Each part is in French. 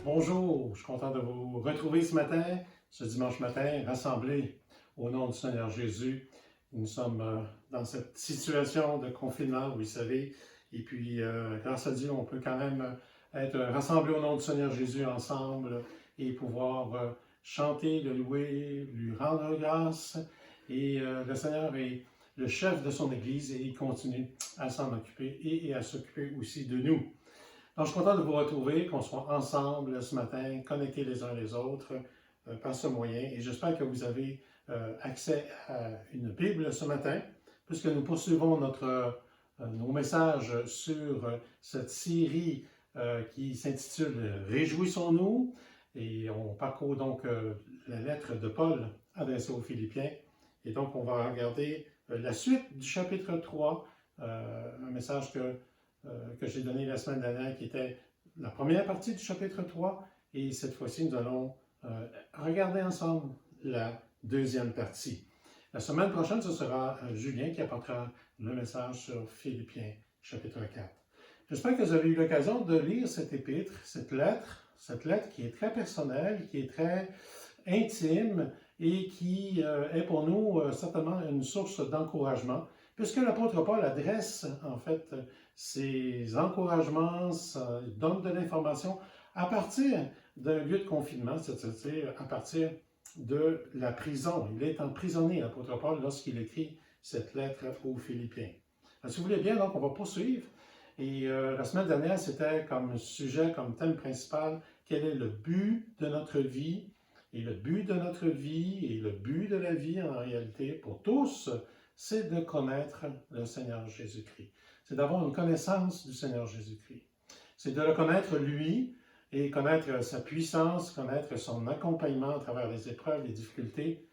Bonjour, je suis content de vous retrouver ce matin, ce dimanche matin, rassemblés au nom du Seigneur Jésus. Nous sommes dans cette situation de confinement, vous le savez, et puis grâce à Dieu, on peut quand même être rassemblés au nom du Seigneur Jésus ensemble et pouvoir chanter, le louer, lui rendre grâce. Et le Seigneur est le chef de son Église et il continue à s'en occuper et à s'occuper aussi de nous. Donc, je suis content de vous retrouver, qu'on soit ensemble ce matin, connectés les uns les autres par ce moyen. Et j'espère que vous avez accès à une Bible ce matin, puisque nous poursuivons nos messages sur cette série qui s'intitule « Réjouissons-nous ». Et on parcourt donc la lettre de Paul adressée aux Philippiens. Et donc, on va regarder la suite du chapitre 3, un message que j'ai donné la semaine dernière, qui était la première partie du chapitre 3. Et cette fois-ci, nous allons regarder ensemble la deuxième partie. La semaine prochaine, ce sera Julien qui apportera le message sur Philippiens, chapitre 4. J'espère que vous avez eu l'occasion de lire cette épître, cette lettre qui est très personnelle, qui est très intime et qui est pour nous certainement une source d'encouragement, puisque l'apôtre Paul adresse en fait ses encouragements, donne de l'information à partir d'un lieu de confinement, c'est-à-dire à partir de la prison. Il est emprisonné, l'apôtre Paul, lorsqu'il écrit cette lettre aux Philippiens. Alors, si vous voulez bien, donc, on va poursuivre. Et la semaine dernière, c'était comme sujet, comme thème principal, quel est le but de notre vie? Et le but de notre vie et le but de la vie, en réalité, pour tous, c'est de connaître le Seigneur Jésus-Christ. C'est d'avoir une connaissance du Seigneur Jésus-Christ. C'est de le connaître lui et connaître sa puissance, connaître son accompagnement à travers les épreuves, les difficultés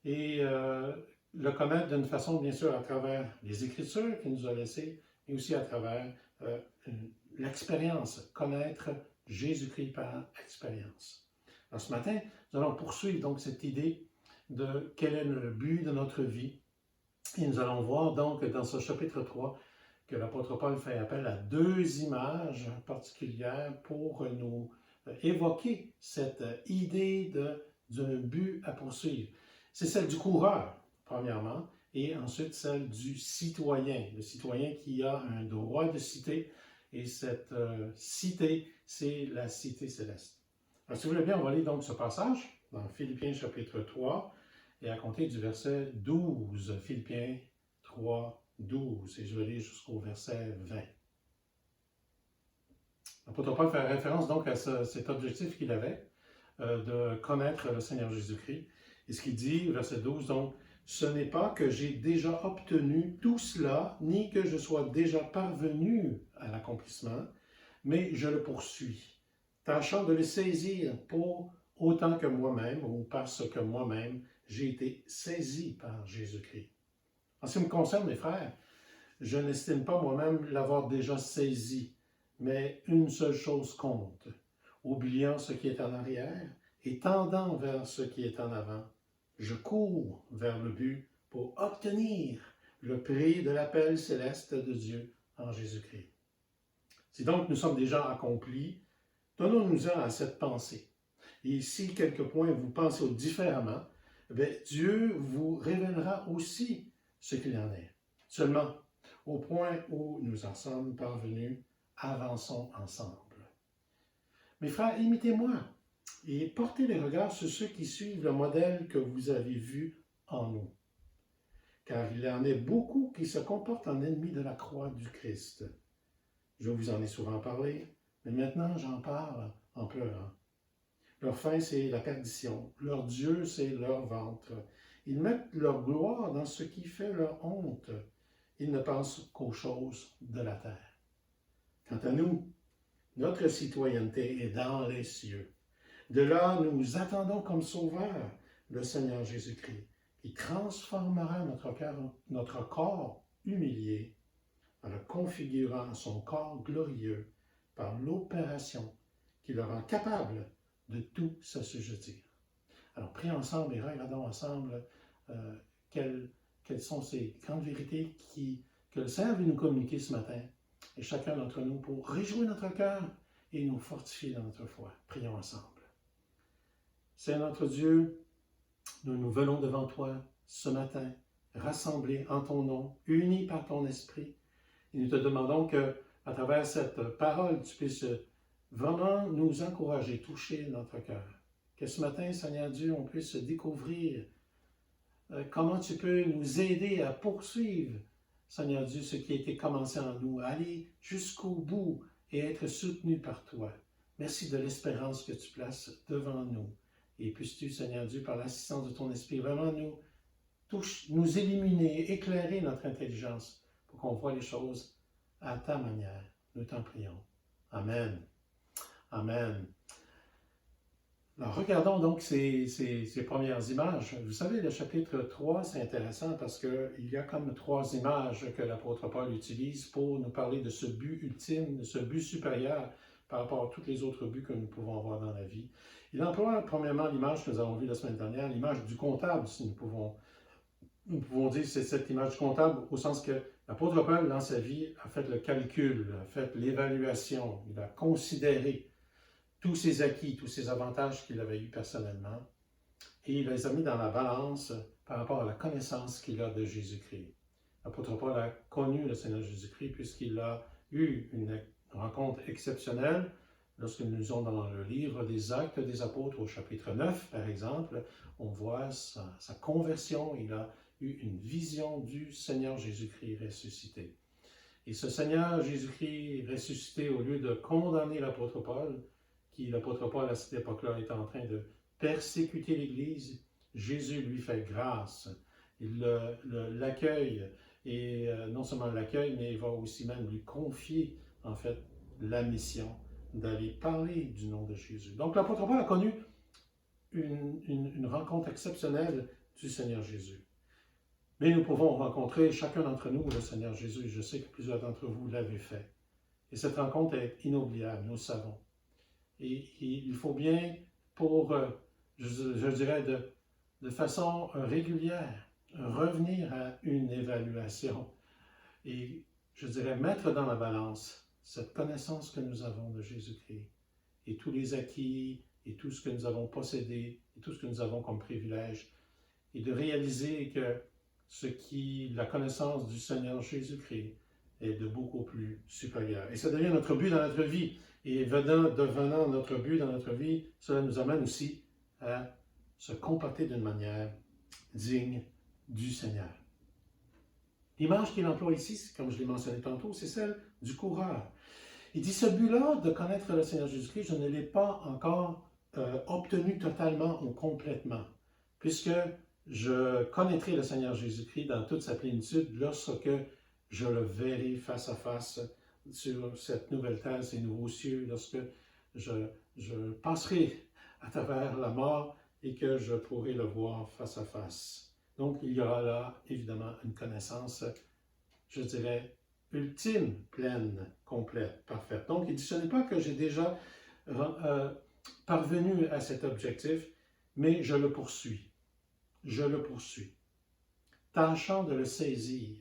et le connaître d'une façon, bien sûr, à travers les Écritures qu'il nous a laissées et aussi à travers l'expérience, connaître Jésus-Christ par expérience. Alors ce matin, nous allons poursuivre donc cette idée de quel est le but de notre vie. Et nous allons voir donc dans ce chapitre 3 que l'apôtre Paul fait appel à deux images particulières pour nous évoquer cette idée d'un but à poursuivre. C'est celle du coureur, premièrement, et ensuite celle du citoyen, le citoyen qui a un droit de cité, et cette cité, c'est la cité céleste. Alors, si vous voulez bien, on va lire donc ce passage dans Philippiens chapitre 3, et à compter du verset 12, Philippiens 3, 12, et je vais lire jusqu'au verset 20. L'apôtre Paul fait référence donc à cet objectif qu'il avait de connaître le Seigneur Jésus-Christ. Et ce qu'il dit, verset 12, donc, « Ce n'est pas que j'ai déjà obtenu tout cela, ni que je sois déjà parvenu à l'accomplissement, mais je le poursuis, tâchant de le saisir pour autant que moi-même, ou parce que moi-même, j'ai été saisi par Jésus-Christ. » En ce qui me concerne, mes frères, je n'estime pas moi-même l'avoir déjà saisi, mais une seule chose compte, oubliant ce qui est en arrière et tendant vers ce qui est en avant. Je cours vers le but pour obtenir le prix de l'appel céleste de Dieu en Jésus-Christ. Si donc nous sommes déjà accomplis, donnons-nous-en à cette pensée. Et si quelques points vous pensez différemment, Dieu vous révélera aussi ce qu'il en est. Seulement, au point où nous en sommes parvenus, avançons ensemble. Mes frères, imitez-moi et portez les regards sur ceux qui suivent le modèle que vous avez vu en nous. Car il y en a beaucoup qui se comportent en ennemis de la croix du Christ. Je vous en ai souvent parlé, mais maintenant j'en parle en pleurant. Leur fin, c'est la perdition. Leur Dieu, c'est leur ventre. Ils mettent leur gloire dans ce qui fait leur honte. Ils ne pensent qu'aux choses de la terre. Quant à nous, notre citoyenneté est dans les cieux. De là, nous attendons comme sauveur le Seigneur Jésus-Christ, qui transformera notre corps humilié en le configurant à son corps glorieux par l'opération qui le rend capable de tout s'assujettir. Alors, prions ensemble et regardons ensemble euh, quelles, quelles sont ces grandes vérités que le Seigneur veut nous communiquer ce matin, et chacun d'entre nous, pour réjouir notre cœur et nous fortifier dans notre foi. Prions ensemble. Seigneur notre Dieu, nous nous venons devant toi ce matin, rassemblés en ton nom, unis par ton esprit, et nous te demandons que, à travers cette parole, tu puisses vraiment nous encourager, toucher notre cœur. Que ce matin, Seigneur Dieu, on puisse découvrir comment tu peux nous aider à poursuivre, Seigneur Dieu, ce qui a été commencé en nous, à aller jusqu'au bout et être soutenu par toi. Merci de l'espérance que tu places devant nous. Et puisses-tu, Seigneur Dieu, par l'assistance de ton Esprit, vraiment nous illuminer, éclairer notre intelligence pour qu'on voit les choses à ta manière. Nous t'en prions. Amen. Amen. Alors, regardons donc ces premières images. Vous savez, le chapitre 3, c'est intéressant parce qu'il y a comme 3 images que l'apôtre Paul utilise pour nous parler de ce but ultime, de ce but supérieur par rapport à tous les autres buts que nous pouvons avoir dans la vie. Il emploie premièrement l'image que nous avons vue la semaine dernière, l'image du comptable, si nous pouvons dire que c'est cette image du comptable au sens que l'apôtre Paul, dans sa vie, a fait le calcul, a fait l'évaluation, il a considéré tous ses acquis, tous ses avantages qu'il avait eus personnellement, et il les a mis dans la balance par rapport à la connaissance qu'il a de Jésus-Christ. L'apôtre Paul a connu le Seigneur Jésus-Christ puisqu'il a eu une rencontre exceptionnelle. Lorsque nous lisons dans le livre des Actes des Apôtres au chapitre 9, par exemple, on voit sa conversion. Il a eu une vision du Seigneur Jésus-Christ ressuscité. Et ce Seigneur Jésus-Christ ressuscité, au lieu de condamner l'apôtre Paul, l'apôtre Paul à cette époque-là était en train de persécuter l'Église, Jésus lui fait grâce. Il l'accueille, et non seulement l'accueille, mais il va aussi même lui confier, en fait, la mission d'aller parler du nom de Jésus. Donc l'apôtre Paul a connu une rencontre exceptionnelle du Seigneur Jésus. Mais nous pouvons rencontrer, chacun d'entre nous, le Seigneur Jésus. Je sais que plusieurs d'entre vous l'avez fait. Et cette rencontre est inoubliable, nous le savons. Et il faut bien, je dirais, de façon régulière, revenir à une évaluation et, je dirais, mettre dans la balance cette connaissance que nous avons de Jésus-Christ et tous les acquis et tout ce que nous avons possédé et tout ce que nous avons comme privilège, et de réaliser que la connaissance du Seigneur Jésus-Christ est de beaucoup plus supérieur. Et ça devient notre but dans notre vie. Et devenant notre but dans notre vie, cela nous amène aussi à se comporter d'une manière digne du Seigneur. L'image qu'il emploie ici, comme je l'ai mentionné tantôt, c'est celle du coureur. Il dit, ce but-là de connaître le Seigneur Jésus-Christ, je ne l'ai pas encore obtenu totalement ou complètement, puisque je connaîtrai le Seigneur Jésus-Christ dans toute sa plénitude lorsque je le verrai face à face sur cette nouvelle terre, ces nouveaux cieux, lorsque je passerai à travers la mort et que je pourrai le voir face à face. Donc, il y aura là, évidemment, une connaissance, je dirais, ultime, pleine, complète, parfaite. Donc, il dit, ce n'est pas que j'ai déjà parvenu à cet objectif, mais je le poursuis. Je le poursuis, tâchant de le saisir,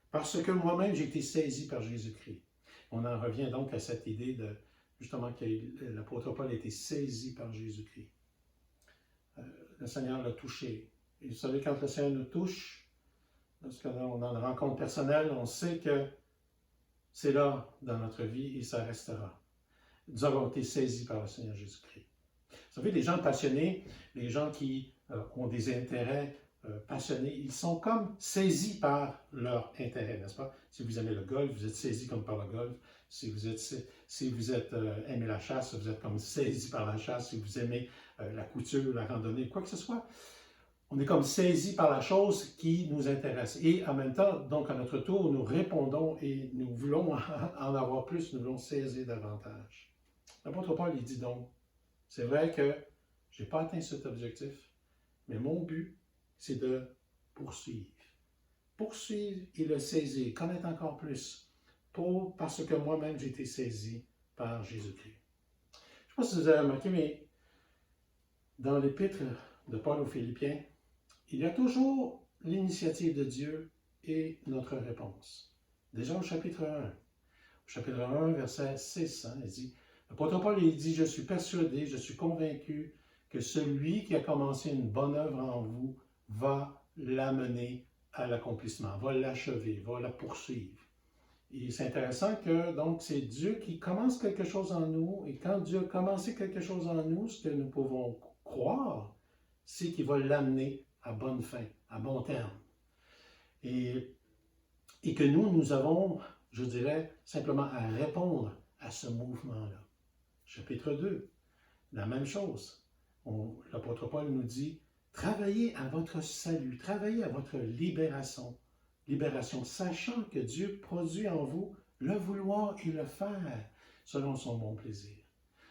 parce que moi-même j'ai été saisi par Jésus-Christ. On en revient donc à cette idée justement que l'apôtre Paul a été saisi par Jésus-Christ. Le Seigneur l'a touché. Et vous savez, quand le Seigneur nous touche, lorsqu'on a une rencontre personnelle, on sait que c'est là dans notre vie et ça restera. Nous avons été saisis par le Seigneur Jésus-Christ. Vous savez, les gens passionnés, les gens qui ont des intérêts passionnés, ils sont comme saisis par leur intérêt, n'est-ce pas? Si vous aimez le golf, vous êtes saisi comme par le golf. Si vous aimez la chasse, vous êtes comme saisi par la chasse. Si vous aimez la couture, la randonnée, quoi que ce soit, on est comme saisi par la chose qui nous intéresse. Et en même temps, donc à notre tour, nous répondons et nous voulons en avoir plus, nous voulons saisir davantage. L'apôtre Paul, il dit donc, c'est vrai que je n'ai pas atteint cet objectif, mais mon but, c'est de poursuivre. Poursuivre et le saisir, connaître encore plus, parce que moi-même j'ai été saisi par Jésus-Christ. Je ne sais pas si vous avez remarqué, mais dans l'épître de Paul aux Philippiens, il y a toujours l'initiative de Dieu et notre réponse. Déjà au chapitre 1. Au chapitre 1, verset 6, il dit, l'apôtre Paul il dit, « Je suis persuadé, je suis convaincu que celui qui a commencé une bonne œuvre en vous va l'amener à l'accomplissement, va l'achever, va la poursuivre. » Et c'est intéressant que donc c'est Dieu qui commence quelque chose en nous, et quand Dieu a commencé quelque chose en nous, ce que nous pouvons croire, c'est qu'il va l'amener à bonne fin, à bon terme. Et que nous avons, je dirais, simplement à répondre à ce mouvement-là. Chapitre 2, la même chose. L'apôtre Paul nous dit, travaillez à votre salut, travaillez à votre libération, sachant que Dieu produit en vous le vouloir et le faire selon son bon plaisir.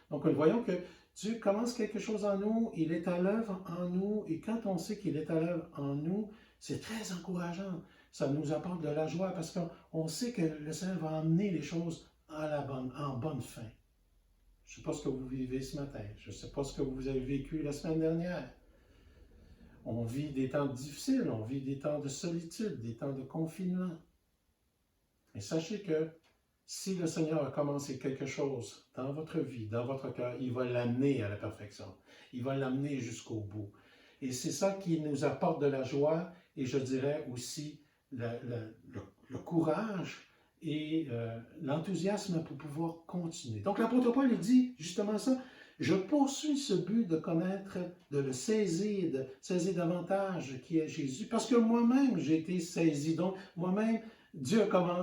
Donc, nous voyons que Dieu commence quelque chose en nous, il est à l'œuvre en nous, et quand on sait qu'il est à l'œuvre en nous, c'est très encourageant. Ça nous apporte de la joie parce qu'on sait que le Seigneur va emmener les choses en bonne fin. Je ne sais pas ce que vous vivez ce matin, je ne sais pas ce que vous avez vécu la semaine dernière. On vit des temps difficiles, on vit des temps de solitude, des temps de confinement. Mais sachez que si le Seigneur a commencé quelque chose dans votre vie, dans votre cœur, il va l'amener à la perfection. Il va l'amener jusqu'au bout. Et c'est ça qui nous apporte de la joie et je dirais aussi le courage et l'enthousiasme pour pouvoir continuer. Donc l'apôtre Paul il dit justement ça. Je poursuis ce but de connaître, de le saisir, de saisir davantage qui est Jésus, parce que moi-même j'ai été saisi. Donc moi-même,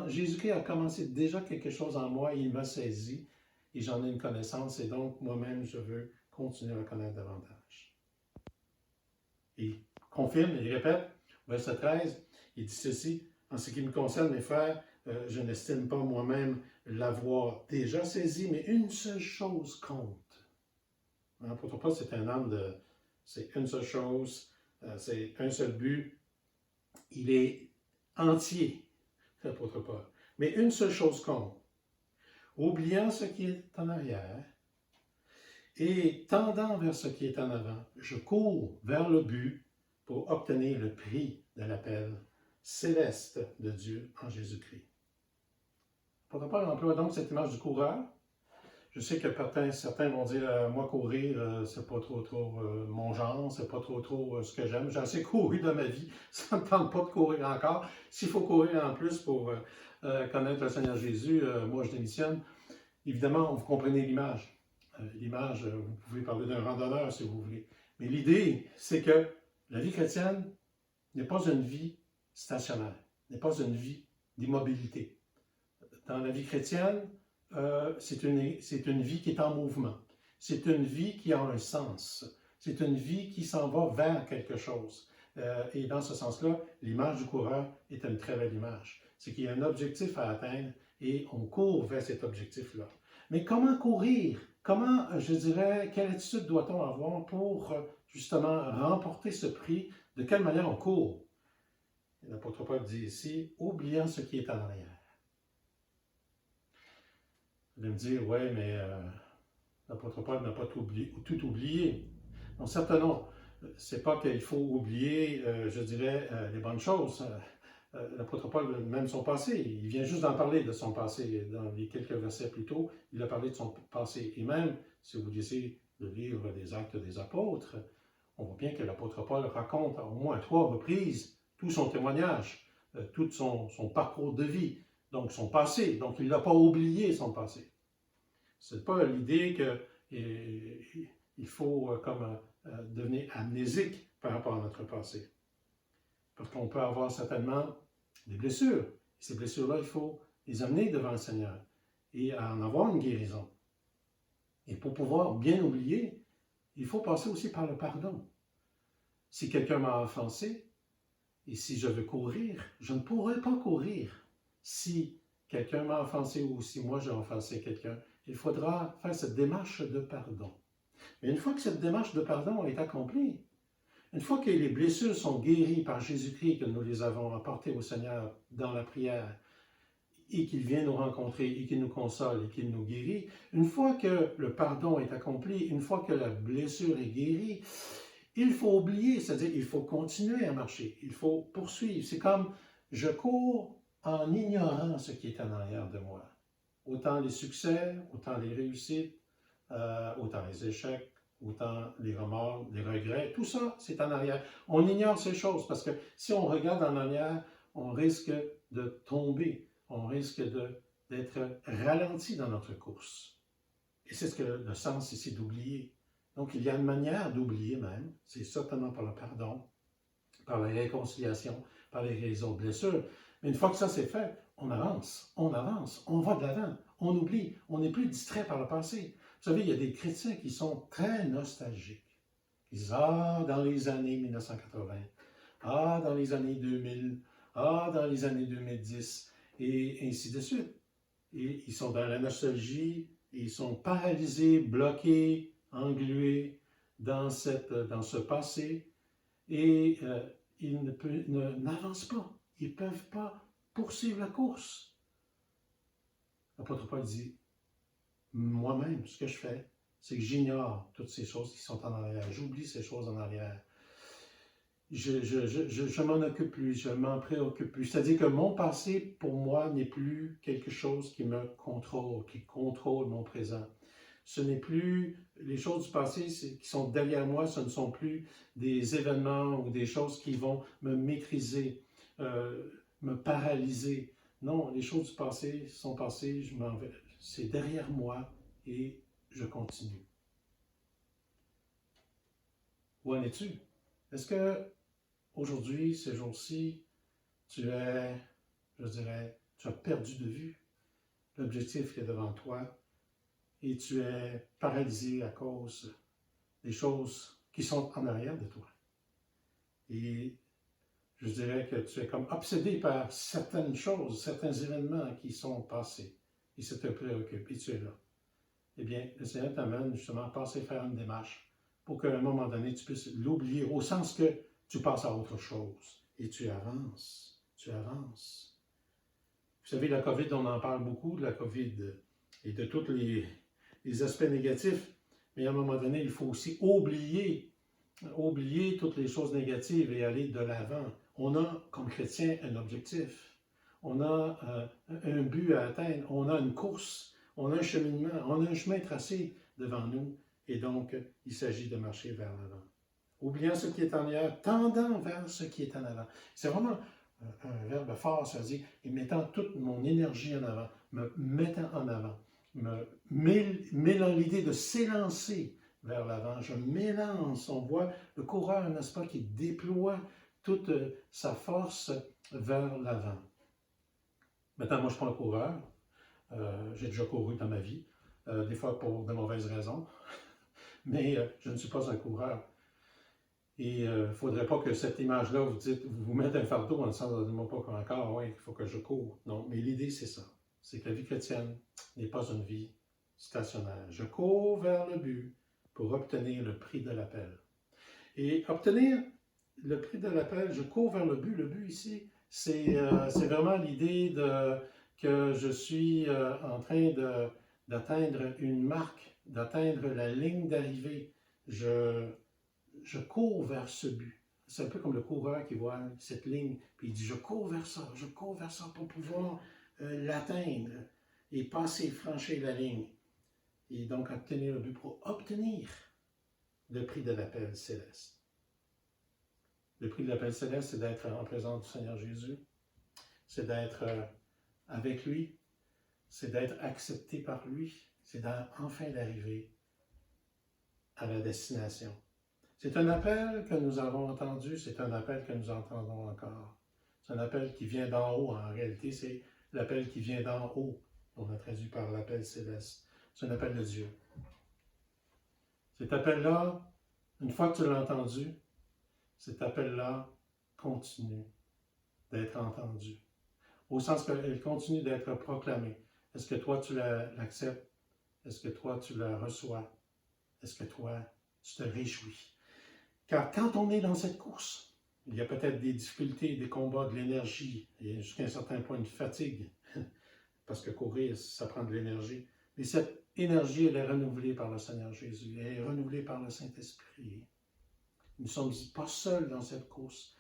Jésus-Christ a commencé déjà quelque chose en moi, il m'a saisi et j'en ai une connaissance et donc moi-même je veux continuer à le connaître davantage. Il confirme, il répète, verset 13, il dit ceci, en ce qui me concerne mes frères, je n'estime pas moi-même l'avoir déjà saisi, mais une seule chose compte. L'apôtre Paul, c'est un homme c'est une seule chose, c'est un seul but. Il est entier, l'apôtre Paul. Mais une seule chose compte. Oubliant ce qui est en arrière et tendant vers ce qui est en avant, je cours vers le but pour obtenir le prix de l'appel céleste de Dieu en Jésus-Christ. L'apôtre Paul emploie donc cette image du coureur. Je sais que certains vont dire, moi courir, c'est pas trop mon genre, c'est pas trop ce que j'aime. J'ai assez couru dans ma vie, ça ne me tente pas de courir encore. S'il faut courir en plus pour connaître le Seigneur Jésus, moi je démissionne. Évidemment, vous comprenez l'image. L'image, vous pouvez parler d'un randonneur si vous voulez. Mais l'idée, c'est que la vie chrétienne n'est pas une vie stationnaire, n'est pas une vie d'immobilité. Dans la vie chrétienne, c'est une vie qui est en mouvement. C'est une vie qui a un sens. C'est une vie qui s'en va vers quelque chose. Et dans ce sens-là, l'image du coureur est une très belle image. C'est qu'il y a un objectif à atteindre et on court vers cet objectif-là. Mais comment courir? Comment, je dirais, quelle attitude doit-on avoir pour justement remporter ce prix? De quelle manière on court? L'apôtre Paul dit ici, oubliant ce qui est en arrière. Vous allez me dire, ouais, mais l'apôtre Paul n'a pas tout oublié. Non, certainement, c'est pas qu'il faut oublier, je dirais, les bonnes choses. L'apôtre Paul, même son passé, il vient juste d'en parler de son passé. Dans les quelques versets plus tôt, il a parlé de son passé. Et même, si vous lisez le livre des Actes des Apôtres, on voit bien que l'apôtre Paul raconte au moins à 3 reprises tout son témoignage, tout son parcours de vie. Donc, son passé. Donc, il n'a pas oublié son passé. Ce n'est pas l'idée qu'il faut devenir amnésique par rapport à notre passé. Parce qu'on peut avoir certainement des blessures. Et ces blessures-là, il faut les amener devant le Seigneur et en avoir une guérison. Et pour pouvoir bien oublier, il faut passer aussi par le pardon. Si quelqu'un m'a offensé, et si je veux courir, je ne pourrai pas courir. Si quelqu'un m'a offensé ou si moi j'ai offensé quelqu'un, il faudra faire cette démarche de pardon. Mais une fois que cette démarche de pardon est accomplie, une fois que les blessures sont guéries par Jésus-Christ, que nous les avons apportées au Seigneur dans la prière, et qu'il vient nous rencontrer, et qu'il nous console, et qu'il nous guérit, une fois que le pardon est accompli, une fois que la blessure est guérie, Il faut oublier, c'est-à-dire il faut continuer à marcher, il faut poursuivre. C'est comme je cours en ignorant ce qui est en arrière de moi. Autant les succès, autant les réussites, autant les échecs, autant les remords, les regrets, tout ça, c'est en arrière. On ignore ces choses parce que si on regarde en arrière, on risque de tomber, on risque d'être ralenti dans notre course. Et c'est ce que le sens ici d'oublier. Donc, il y a une manière d'oublier même, c'est certainement par le pardon, par la réconciliation, par les guérisons de blessures. Mais une fois que ça c'est fait, on avance, on va de l'avant, on oublie, on n'est plus distrait par le passé. Vous savez, il y a des chrétiens qui sont très nostalgiques. Ils disent, ah, dans les années 1980, ah, dans les années 2000, ah, dans les années 2010, et ainsi de suite. Et ils sont dans la nostalgie, ils sont paralysés, bloqués, englués dans ce passé, et ils n'avancent pas. Ils ne peuvent pas poursuivre la course. L'apôtre Paul dit, moi-même, ce que je fais, c'est que j'ignore toutes ces choses qui sont en arrière. J'oublie ces choses en arrière. Je m'en occupe plus, je m'en préoccupe plus. C'est-à-dire que mon passé, pour moi, n'est plus quelque chose qui me contrôle, qui contrôle mon présent. Ce n'est plus les choses du passé qui sont derrière moi, ce ne sont plus des événements ou des choses qui vont me maîtriser, me paralyser. Non, les choses du passé sont passées, je m'en vais. C'est derrière moi et je continue. Où en es-tu? Est-ce que aujourd'hui, ces jours-ci, tu as perdu de vue l'objectif qui est devant toi et tu es paralysé à cause des choses qui sont en arrière de toi. Et je dirais que tu es comme obsédé par certaines choses, certains événements qui sont passés et ça te préoccupe et tu es là. Eh bien, le Seigneur t'amène justement à passer faire une démarche pour qu'à un moment donné, tu puisses l'oublier au sens que tu passes à autre chose et tu avances, tu avances. Vous savez, la COVID, on en parle beaucoup, de la COVID et de tous les aspects négatifs, mais à un moment donné, il faut aussi oublier toutes les choses négatives et aller de l'avant. On a, comme chrétien, un objectif. On a un but à atteindre. On a une course. On a un cheminement. On a un chemin tracé devant nous. Et donc, il s'agit de marcher vers l'avant. Oubliant ce qui est en arrière, tendant vers ce qui est en avant. C'est vraiment un verbe fort, ça veut dire, et mettant toute mon énergie en avant, me mettant en avant, mêlant l'idée de s'élancer vers l'avant. Je m'élance, on voit le coureur, n'est-ce pas, qui déploie toute sa force vers l'avant. Maintenant, moi, je ne suis pas un coureur. J'ai déjà couru dans ma vie, des fois pour de mauvaises raisons, mais je ne suis pas un coureur. Et il ne faudrait pas que cette image-là, vous mettez un fardeau en disant, dis-moi pas encore, oui, il faut que je cours. Non, mais l'idée, c'est ça. C'est que la vie chrétienne n'est pas une vie stationnaire. Je cours vers le but pour obtenir le prix de l'appel. Et obtenir le prix de l'appel, je cours vers le but. Le but ici, c'est vraiment l'idée que je suis en train d'atteindre une marque, d'atteindre la ligne d'arrivée. Je cours vers ce but. C'est un peu comme le coureur qui voit cette ligne, puis il dit, je cours vers ça pour pouvoir l'atteindre et passer, franchir la ligne. Et donc obtenir le but pour obtenir le prix de l'appel céleste. Le prix de l'appel céleste, c'est d'être en présence du Seigneur Jésus, c'est d'être avec lui, c'est d'être accepté par lui, c'est enfin d'arriver à la destination. C'est un appel que nous avons entendu, c'est un appel que nous entendons encore. C'est un appel qui vient d'en haut, en réalité, c'est l'appel qui vient d'en haut. On a traduit par l'appel céleste. C'est un appel de Dieu. Cet appel-là, une fois que tu l'as entendu, cet appel-là continue d'être entendu. Au sens qu'il continue d'être proclamé. Est-ce que toi, tu l'acceptes? Est-ce que toi, tu la reçois? Est-ce que toi, tu te réjouis? Car quand on est dans cette course, il y a peut-être des difficultés, des combats, de l'énergie, et jusqu'à un certain point de fatigue, parce que courir, ça prend de l'énergie. Mais cette énergie, elle est renouvelée par le Seigneur Jésus, elle est renouvelée par le Saint-Esprit. Nous ne sommes pas seuls dans cette course.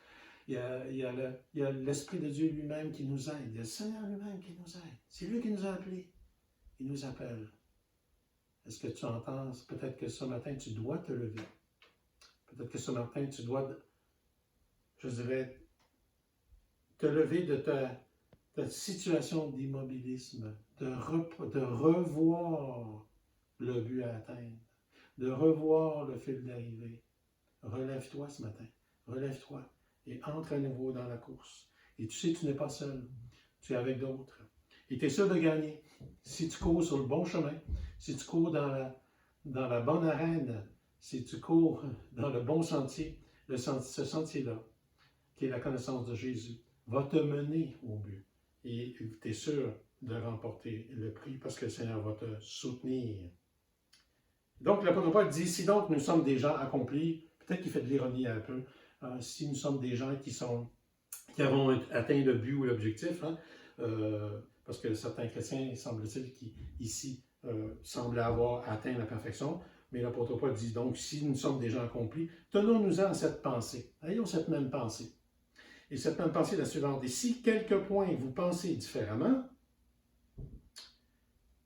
Il y a l'Esprit de Dieu lui-même qui nous aide. Il y a le Seigneur lui-même qui nous aide. C'est lui qui nous a appelés. Il nous appelle. Est-ce que tu entends? Peut-être que ce matin, tu dois te lever. Peut-être que ce matin, tu dois, je dirais, te lever de ta situation d'immobilisme, de revoir le but à atteindre, de revoir le fil d'arrivée. Relève-toi ce matin. Relève-toi et entre à nouveau dans la course. Et tu sais que tu n'es pas seul. Tu es avec d'autres. Et tu es sûr de gagner. Si tu cours sur le bon chemin, si tu cours dans la bonne arène, si tu cours dans le bon sentier, ce sentier-là, qui est la connaissance de Jésus, va te mener au but. Et tu es sûr de remporter le prix parce que le Seigneur va te soutenir. Donc, l'apôtre Paul dit, si donc nous sommes des gens accomplis, peut-être qu'il fait de l'ironie un peu, si nous sommes des gens qui avons atteint le but ou l'objectif, hein, parce que certains chrétiens, semble-t-il, qui ici semblent avoir atteint la perfection, mais l'apôtre Paul dit donc, si nous sommes des gens accomplis, tenons-nous-en à cette pensée. Ayons cette même pensée. Et cette même pensée est la suivante. Et si quelques points vous pensez différemment,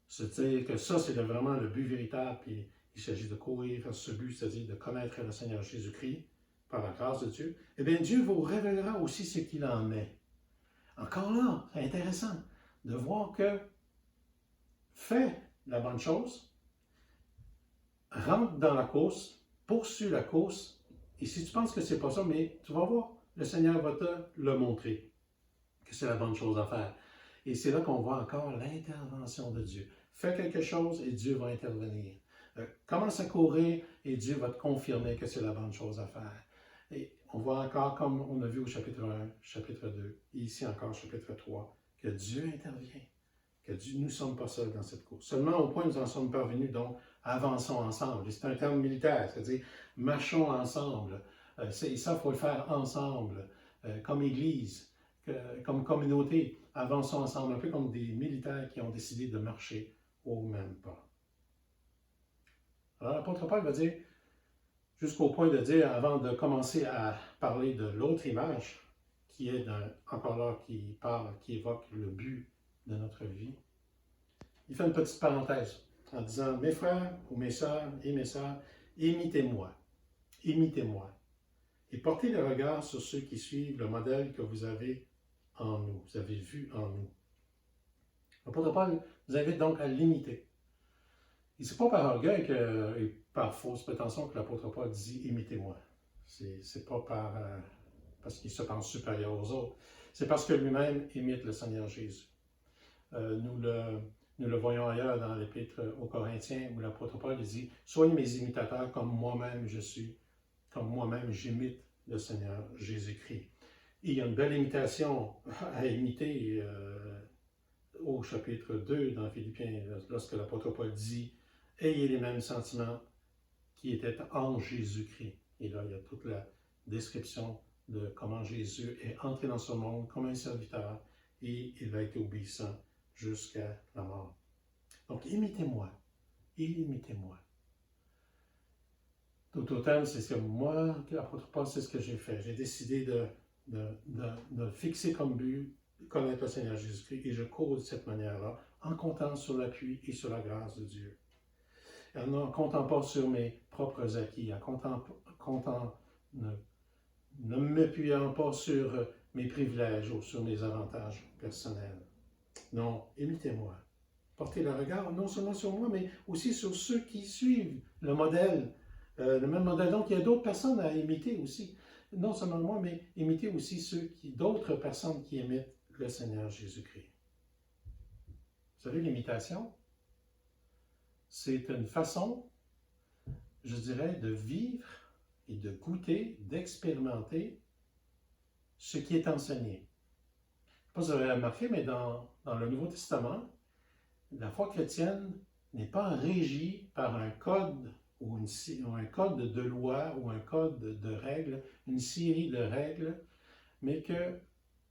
c'est-à-dire que ça, c'est vraiment le but véritable, puis il s'agit de courir vers ce but, c'est-à-dire de connaître le Seigneur Jésus-Christ par la grâce de Dieu, eh bien Dieu vous révélera aussi ce qu'il en est. Encore là, c'est intéressant de voir que fais la bonne chose, rentre dans la course, poursuis la course, et si tu penses que c'est pas ça, mais tu vas voir, le Seigneur va te le montrer, que c'est la bonne chose à faire. Et c'est là qu'on voit encore l'intervention de Dieu. Fais quelque chose et Dieu va intervenir. Commence à courir et Dieu va te confirmer que c'est la bonne chose à faire. Et on voit encore, comme on a vu au chapitre 1, chapitre 2, et ici encore chapitre 3, que Dieu intervient, que nous ne sommes pas seuls dans cette course. Seulement au point où nous en sommes parvenus, donc avançons ensemble. Et c'est un terme militaire, c'est-à-dire marchons ensemble. Et ça, il faut le faire ensemble, comme Église, comme communauté. Avançons ensemble, un peu comme des militaires qui ont décidé de marcher au même pas. Alors l'apôtre Paul va dire, jusqu'au point de dire, avant de commencer à parler de l'autre image, qui est encore là, qui évoque le but de notre vie, il fait une petite parenthèse en disant, mes frères ou mes sœurs et mes sœurs, imitez-moi, imitez-moi, et portez le regard sur ceux qui suivent le modèle que vous avez en nous, vous avez vu en nous. L'apôtre Paul nous invite donc à l'imiter. Et ce n'est pas par orgueil et par fausse prétention que l'apôtre Paul dit « imitez-moi ». C'est pas parce qu'il se pense supérieur aux autres. C'est parce que lui-même imite le Seigneur Jésus. Nous le voyons ailleurs dans l'Épître aux Corinthiens où l'apôtre Paul dit « Soyez mes imitateurs comme moi-même je suis, comme moi-même j'imite le Seigneur Jésus-Christ ». Il y a une belle imitation à imiter au chapitre 2 dans Philippiens, lorsque l'apôtre Paul dit « Ayez les mêmes sentiments qui étaient en Jésus-Christ ». Et là, il y a toute la description de comment Jésus est entré dans ce monde comme un serviteur et il a été obéissant jusqu'à la mort. Donc, imitez-moi, imitez-moi. Tout au terme, c'est ce que moi, l'apôtre Paul, c'est ce que j'ai fait. J'ai décidé de fixer comme but, connaître le Seigneur Jésus-Christ, et je cours de cette manière-là, en comptant sur l'appui et sur la grâce de Dieu. Et en ne comptant pas sur mes propres acquis, ne m'appuyant pas sur mes privilèges ou sur mes avantages personnels. Non, imitez-moi. Portez le regard non seulement sur moi, mais aussi sur ceux qui suivent le modèle, le même modèle. Donc, il y a d'autres personnes à imiter aussi. Non seulement moi, mais imiter aussi d'autres personnes qui imitent le Seigneur Jésus-Christ. Vous savez, l'imitation, c'est une façon, je dirais, de vivre et de goûter, d'expérimenter ce qui est enseigné. Je ne sais pas si vous avez remarqué, mais dans le Nouveau Testament, la foi chrétienne n'est pas régie par un code ou un code de loi ou un code de règles, une série de règles, mais que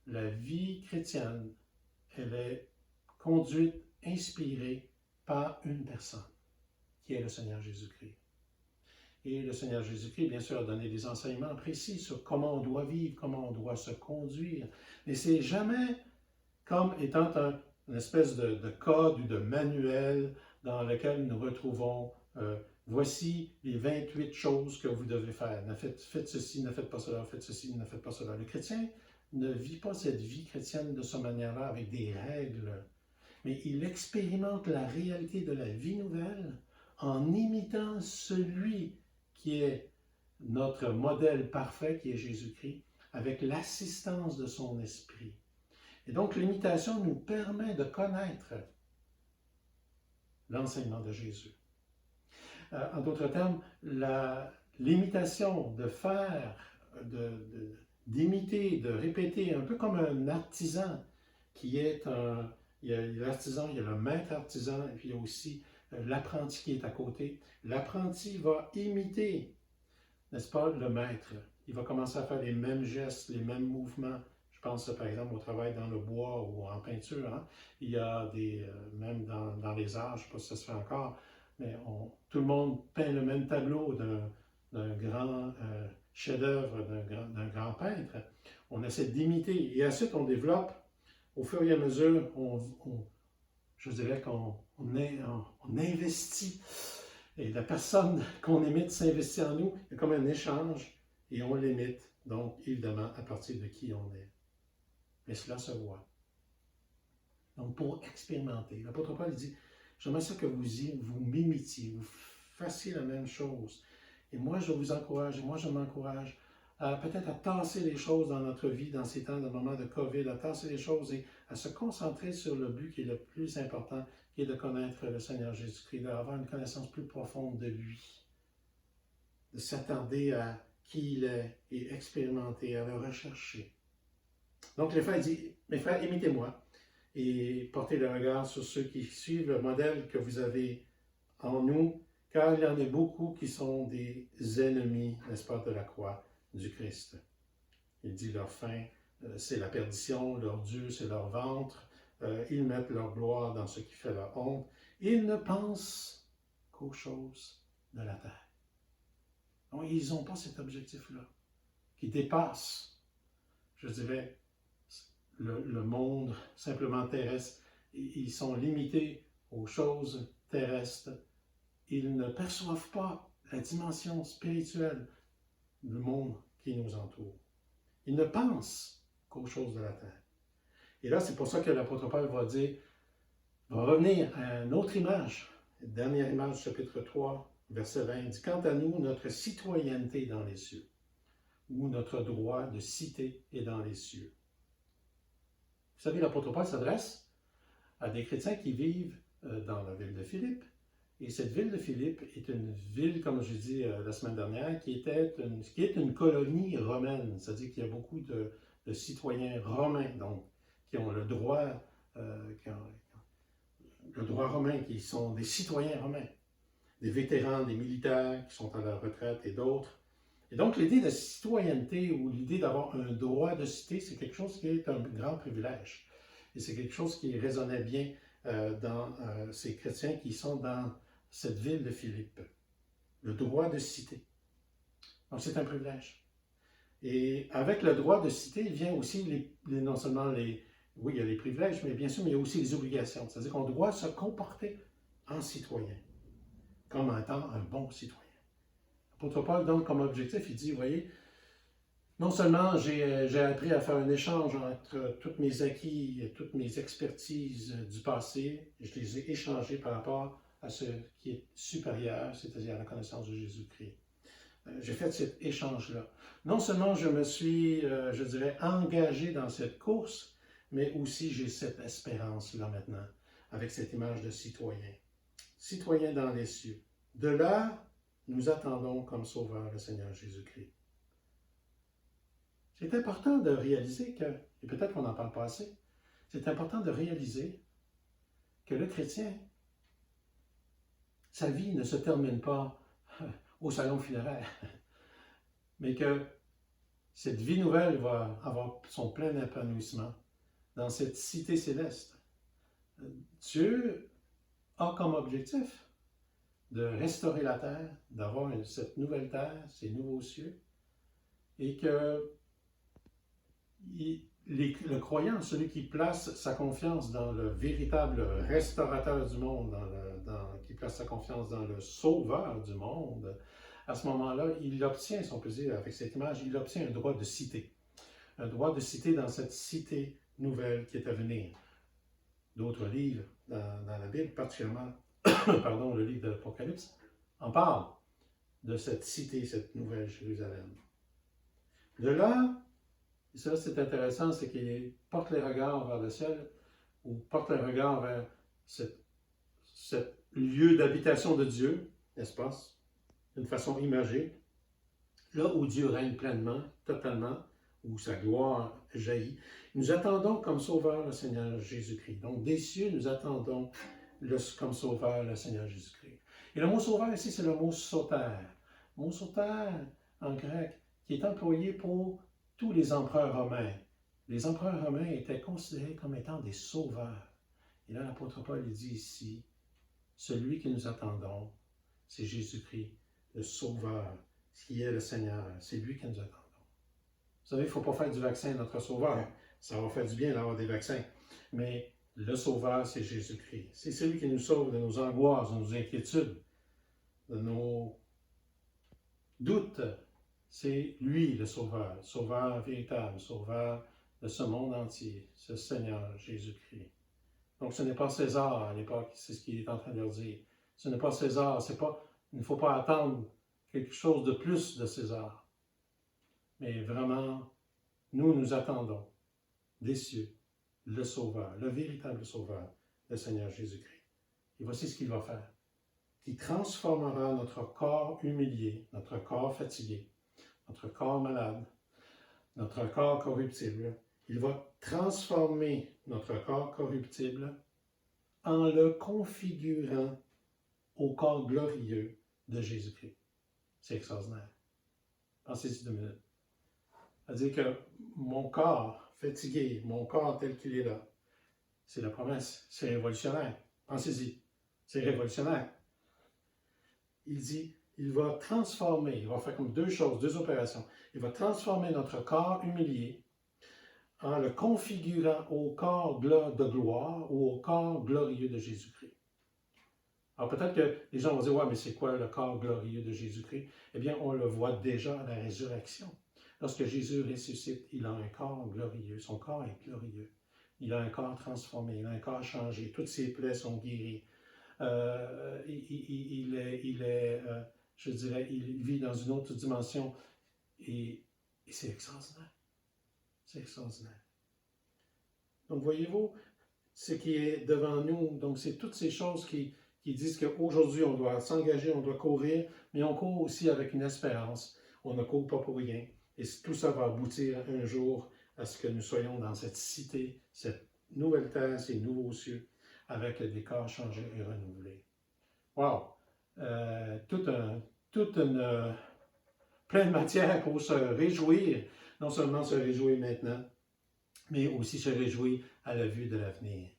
la vie chrétienne, elle est conduite, inspirée par une personne, qui est le Seigneur Jésus-Christ. Et le Seigneur Jésus-Christ, bien sûr, a donné des enseignements précis sur comment on doit vivre, comment on doit se conduire. Mais c'est jamais comme étant une espèce de code ou de manuel dans lequel nous retrouvons voici les 28 choses que vous devez faire. Faites ceci, ne faites pas cela, faites ceci, ne faites pas cela. Le chrétien ne vit pas cette vie chrétienne de cette manière-là avec des règles, mais il expérimente la réalité de la vie nouvelle en imitant celui qui est notre modèle parfait, qui est Jésus-Christ, avec l'assistance de son esprit. Et donc, l'imitation nous permet de connaître l'enseignement de Jésus. En d'autres termes, l'imitation de faire, d'imiter, de répéter, un peu comme un artisan qui est un... Il y a l'artisan, il y a le maître artisan, et puis il y a aussi l'apprenti qui est à côté. L'apprenti va imiter, n'est-ce pas, le maître. Il va commencer à faire les mêmes gestes, les mêmes mouvements. Je pense par exemple au travail dans le bois ou en peinture. Hein? Il y a des, même dans les arts, je ne sais pas si ça se fait encore, mais tout le monde peint le même tableau d'un grand chef-d'œuvre, d'un grand peintre. On essaie d'imiter et ensuite on développe, au fur et à mesure, je dirais qu'on investit. Et la personne qu'on imite s'investit en nous, il y a comme un échange et on l'imite, donc évidemment à partir de qui on est. Mais cela se voit. Donc pour expérimenter, l'apôtre Paul dit, j'aimerais ça que vous m'imitiez, vous fassiez la même chose. Et moi je vous encourage, et moi je m'encourage peut-être à tasser les choses dans notre vie, dans ces temps de moments de COVID, à tasser les choses et à se concentrer sur le but qui est le plus important, qui est de connaître le Seigneur Jésus-Christ, d'avoir une connaissance plus profonde de lui, de s'attarder à qui il est et expérimenter, à le rechercher. Donc les frères disent, mes frères, imitez-moi et portez le regard sur ceux qui suivent le modèle que vous avez en nous, car il y en a beaucoup qui sont des ennemis, n'est-ce pas, de la croix du Christ. Il dit leur fin, c'est la perdition, leur Dieu, c'est leur ventre. Ils mettent leur gloire dans ce qui fait leur honte. Ils ne pensent qu'aux choses de la terre. Donc, ils n'ont pas cet objectif-là, qui dépasse, je dirais, le monde simplement terrestre. Ils sont limités aux choses terrestres. Ils ne perçoivent pas la dimension spirituelle du monde qui nous entoure. Ils ne pensent qu'aux choses de la terre. Et là, c'est pour ça que l'apôtre Paul va revenir à une autre image, la dernière image, chapitre 3, verset 20, il dit, quant à nous, notre citoyenneté est dans les cieux, ou notre droit de cité est dans les cieux. Vous savez, l'apôtre Paul s'adresse à des chrétiens qui vivent dans la ville de Philippe. Et cette ville de Philippe est une ville, comme je dis la semaine dernière, qui est une colonie romaine. C'est-à-dire qu'il y a beaucoup de citoyens romains, donc, qui ont le droit romain, qui sont des citoyens romains, des vétérans, des militaires qui sont à la retraite et d'autres. Et donc, l'idée de citoyenneté ou l'idée d'avoir un droit de cité, c'est quelque chose qui est un grand privilège. Et c'est quelque chose qui résonnait bien dans ces chrétiens qui sont dans cette ville de Philippe. Le droit de cité. Donc, c'est un privilège. Et avec le droit de cité, il vient aussi non seulement oui, il y a les privilèges, mais bien sûr, mais il y a aussi les obligations. C'est-à-dire qu'on doit se comporter en citoyen, comme étant un bon citoyen. L'apôtre Paul donne comme objectif, il dit, vous voyez, non seulement j'ai appris à faire un échange entre tous mes acquis et toutes mes expertises du passé, je les ai échangés par rapport à ce qui est supérieur, c'est-à-dire à la connaissance de Jésus-Christ. J'ai fait cet échange-là. Non seulement je me suis, je dirais, engagé dans cette course, mais aussi j'ai cette espérance-là maintenant, avec cette image de citoyen. Citoyen dans les cieux. De là, nous attendons comme sauveur le Seigneur Jésus-Christ. C'est important de réaliser que, et peut-être qu'on n'en parle pas assez, c'est important de réaliser que le chrétien, sa vie ne se termine pas au salon funéraire, mais que cette vie nouvelle va avoir son plein épanouissement dans cette cité céleste. Dieu a comme objectif de restaurer la terre, d'avoir cette nouvelle terre, ces nouveaux cieux, et que le croyant, celui qui place sa confiance dans le véritable restaurateur du monde, qui place sa confiance dans le sauveur du monde, à ce moment-là, il obtient, si on peut dire avec cette image, il obtient un droit de cité. Un droit de cité dans cette cité nouvelle qui est à venir. D'autres livres dans la Bible, particulièrement pardon, le livre de l'Apocalypse, en parle de cette cité, cette nouvelle Jérusalem. De là, et ça c'est intéressant, c'est qu'il porte les regards vers le ciel, ou porte les regards vers ce lieu d'habitation de Dieu, n'est-ce pas, d'une façon imagée, là où Dieu règne pleinement, totalement, où sa gloire jaillit. Nous attendons comme sauveur le Seigneur Jésus-Christ. Donc, des cieux, nous attendons comme sauveur le Seigneur Jésus-Christ. Et le mot sauveur ici, c'est le mot soter. Le mot soter, en grec, qui est employé pour tous les empereurs romains. Les empereurs romains étaient considérés comme étant des sauveurs. Et là, l'apôtre Paul dit ici, celui que nous attendons, c'est Jésus-Christ, le sauveur, qui est le Seigneur. C'est lui que nous attendons. Vous savez, il ne faut pas faire du vaccin notre sauveur. Ça va faire du bien d'avoir des vaccins. Mais le sauveur, c'est Jésus-Christ. C'est celui qui nous sauve de nos angoisses, de nos inquiétudes, de nos doutes. C'est lui le sauveur véritable, sauveur de ce monde entier, ce Seigneur Jésus-Christ. Donc ce n'est pas César à l'époque, c'est ce qu'il est en train de leur dire. Ce n'est pas César, il ne faut pas attendre quelque chose de plus de César. Mais vraiment, nous attendons des cieux, le Sauveur, le véritable Sauveur, le Seigneur Jésus-Christ. Et voici ce qu'il va faire. Il transformera notre corps humilié, notre corps fatigué, notre corps malade, notre corps corruptible. Il va transformer notre corps corruptible en le configurant au corps glorieux de Jésus-Christ. C'est extraordinaire. Pensez-y 2 minutes. C'est-à-dire que mon corps fatigué, mon corps tel qu'il est là, c'est la promesse, c'est révolutionnaire. Pensez-y, c'est révolutionnaire. Il dit, il va transformer, il va faire comme 2 choses, 2 opérations. Il va transformer notre corps humilié en le configurant au corps de gloire ou au corps glorieux de Jésus-Christ. Alors peut-être que les gens vont dire, ouais, mais c'est quoi le corps glorieux de Jésus-Christ? Eh bien, on le voit déjà à la résurrection. Lorsque Jésus ressuscite, il a un corps glorieux. Son corps est glorieux. Il a un corps transformé, il a un corps changé. Toutes ses plaies sont guéries. Je dirais, il vit dans une autre dimension. Et c'est extraordinaire. C'est extraordinaire. Donc, voyez-vous, ce qui est devant nous, donc c'est toutes ces choses qui disent qu'aujourd'hui, on doit s'engager, on doit courir, mais on court aussi avec une espérance. On ne court pas pour rien. Et tout ça va aboutir un jour à ce que nous soyons dans cette cité, cette nouvelle terre, ces nouveaux cieux, avec des corps changés et renouvelés. Wow! Plein de matière pour se réjouir, non seulement se réjouir maintenant, mais aussi se réjouir à la vue de l'avenir.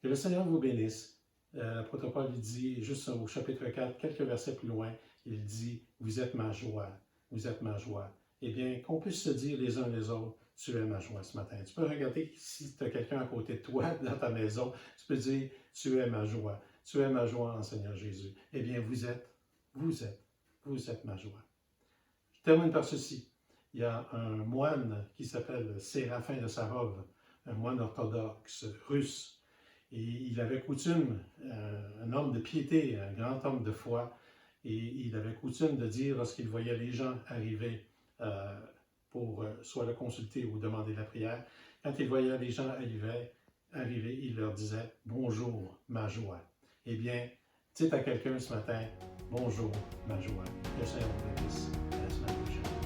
Que le Seigneur vous bénisse. L'apôtre Paul dit, juste au chapitre 4, quelques versets plus loin, il dit, vous êtes ma joie, vous êtes ma joie. Eh bien, qu'on puisse se dire les uns les autres, tu es ma joie ce matin. Tu peux regarder si tu as quelqu'un à côté de toi dans ta maison, tu peux dire, tu es ma joie en Seigneur Jésus. Eh bien, vous êtes ma joie. Je termine par ceci. Il y a un moine qui s'appelle Séraphin de Sarov, un moine orthodoxe russe. Et il avait coutume, un homme de piété, un grand homme de foi, et il avait coutume de dire lorsqu'il voyait les gens arriver pour soit le consulter ou demander la prière, quand il voyait les gens arriver, il leur disait « Bonjour, ma joie ». Eh bien, dites à quelqu'un ce matin « Bonjour, ma joie ». Que le Seigneur vous bénisse. À la semaine prochaine.